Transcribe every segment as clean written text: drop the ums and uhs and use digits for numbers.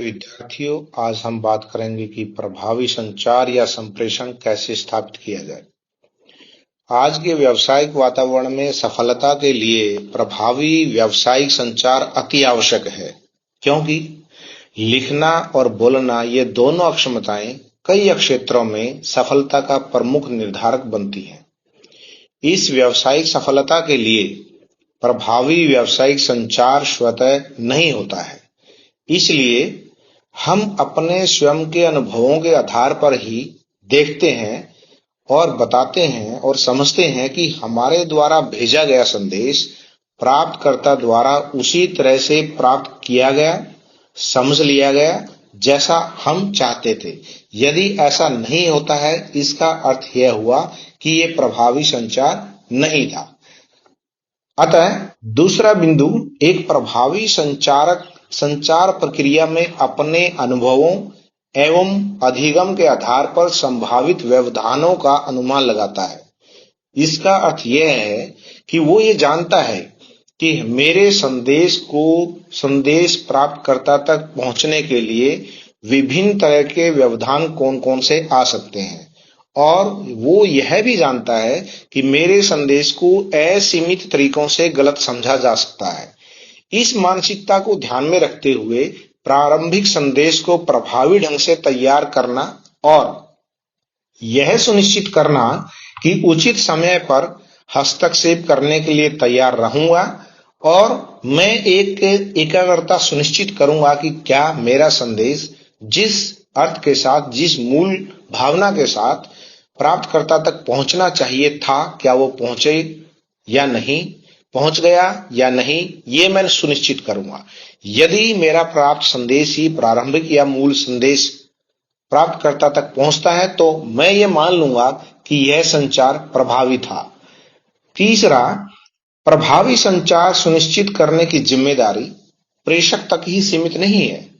विद्यार्थियों, आज हम बात करेंगे कि प्रभावी संचार या संप्रेषण कैसे स्थापित किया जाए। आज के व्यावसायिक वातावरण में सफलता के लिए प्रभावी व्यावसायिक संचार अति आवश्यक है, क्योंकि लिखना और बोलना ये दोनों अक्षमताएं कई क्षेत्रों में सफलता का प्रमुख निर्धारक बनती हैं। इस व्यावसायिक सफलता के लिए प्रभावी व्यावसायिक संचार स्वतः नहीं होता है। इसलिए हम अपने स्वयं के अनुभवों के आधार पर ही देखते हैं और बताते हैं और समझते हैं कि हमारे द्वारा भेजा गया संदेश प्राप्तकर्ता द्वारा उसी तरह से प्राप्त किया गया, समझ लिया गया जैसा हम चाहते थे। यदि ऐसा नहीं होता है, इसका अर्थ यह हुआ कि ये प्रभावी संचार नहीं था। अतः दूसरा बिंदु, एक प्रभावी संचार प्रक्रिया में अपने अनुभवों एवं अधिगम के आधार पर संभावित व्यवधानों का अनुमान लगाता है। इसका अर्थ यह है कि वो ये जानता है कि मेरे संदेश प्राप्तकर्ता तक पहुंचने के लिए विभिन्न तरह के व्यवधान कौन कौन से आ सकते हैं, और वो यह भी जानता है कि मेरे संदेश को असीमित तरीकों से गलत समझा जा सकता है। इस मानसिकता को ध्यान में रखते हुए प्रारंभिक संदेश को प्रभावी ढंग से तैयार करना और यह सुनिश्चित करना कि उचित समय पर हस्तक्षेप करने के लिए तैयार रहूंगा और मैं एक एकाग्रता सुनिश्चित करूंगा कि क्या मेरा संदेश जिस अर्थ के साथ, जिस मूल भावना के साथ प्राप्तकर्ता तक पहुंचना चाहिए था, क्या वो पहुंचे या नहीं, पहुंच गया या नहीं, ये मैं सुनिश्चित करूंगा। यदि मेरा प्राप्त संदेश ही प्रारंभिक या मूल संदेश प्राप्तकर्ता तक पहुंचता है, तो मैं ये मान लूंगा कि यह संचार प्रभावी था। तीसरा, प्रभावी संचार सुनिश्चित करने की जिम्मेदारी प्रेषक तक ही सीमित नहीं है।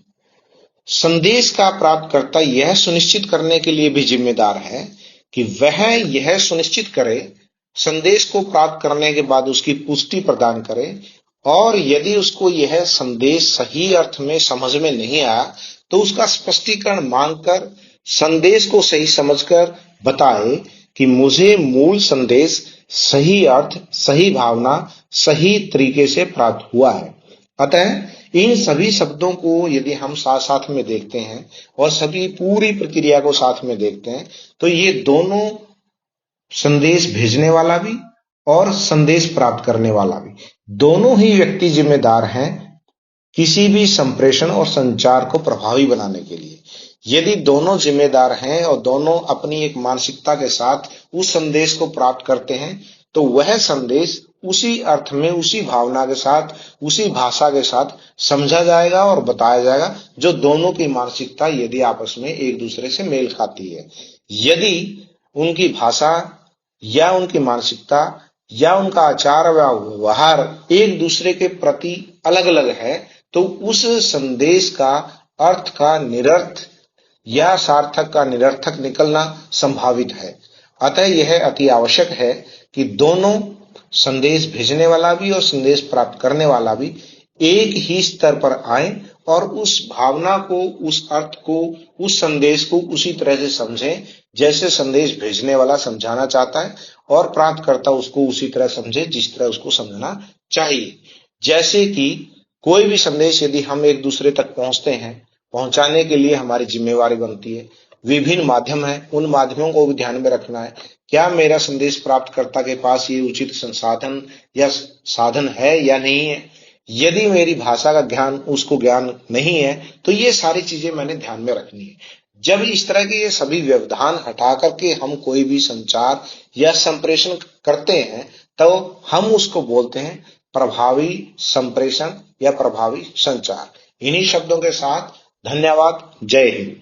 संदेश का प्राप्तकर्ता यह सुनिश्चित करने के लिए भी जिम्मेदार है कि वह यह सुनिश्चित करे, संदेश को प्राप्त करने के बाद उसकी पुष्टि प्रदान करे, और यदि उसको यह संदेश सही अर्थ में समझ में नहीं आया तो उसका स्पष्टीकरण मांगकर संदेश को सही समझकर बताए कि मुझे मूल संदेश सही अर्थ, सही भावना, सही तरीके से प्राप्त हुआ है। अतः इन सभी शब्दों को यदि हम साथ साथ में देखते हैं और सभी पूरी प्रक्रिया को साथ में देखते हैं, तो ये दोनों, संदेश भेजने वाला भी और संदेश प्राप्त करने वाला भी, दोनों ही व्यक्ति जिम्मेदार हैं किसी भी संप्रेषण और संचार को प्रभावी बनाने के लिए। यदि दोनों जिम्मेदार हैं और दोनों अपनी एक मानसिकता के साथ उस संदेश को प्राप्त करते हैं, तो वह संदेश उसी अर्थ में, उसी भावना के साथ, उसी भाषा के साथ समझा जाएगा और बताया जाएगा, जो दोनों की मानसिकता यदि आपस में एक दूसरे से मेल खाती है। यदि उनकी भाषा या उनकी मानसिकता या उनका आचार व्यवहार एक दूसरे के प्रति अलग अलग है, तो उस संदेश का अर्थ का निरर्थ या सार्थक का निरर्थक निकलना संभावित है। अतः यह अति आवश्यक है कि दोनों, संदेश भेजने वाला भी और संदेश प्राप्त करने वाला भी, एक ही स्तर पर आए और उस भावना को, उस अर्थ को, उस संदेश को उसी तरह से समझें जैसे संदेश भेजने वाला समझाना चाहता है और प्राप्तकर्ता उसको उसी तरह समझे जिस तरह उसको समझना चाहिए। जैसे कि कोई भी संदेश यदि हम एक दूसरे तक पहुंचते हैं, पहुंचाने के लिए हमारी जिम्मेवारी बनती है। विभिन्न माध्यम है, उन माध्यमों को भी ध्यान में रखना है। क्या मेरा संदेश प्राप्तकर्ता के पास ये उचित संसाधन या साधन है या नहीं है? यदि मेरी भाषा का ज्ञान उसको ज्ञान नहीं है, तो ये सारी चीजें मैंने ध्यान में रखनी है। जब इस तरह के ये सभी व्यवधान हटा करके हम कोई भी संचार या संप्रेषण करते हैं, तो हम उसको बोलते हैं प्रभावी संप्रेषण या प्रभावी संचार। इन्हीं शब्दों के साथ धन्यवाद। जय हिंद।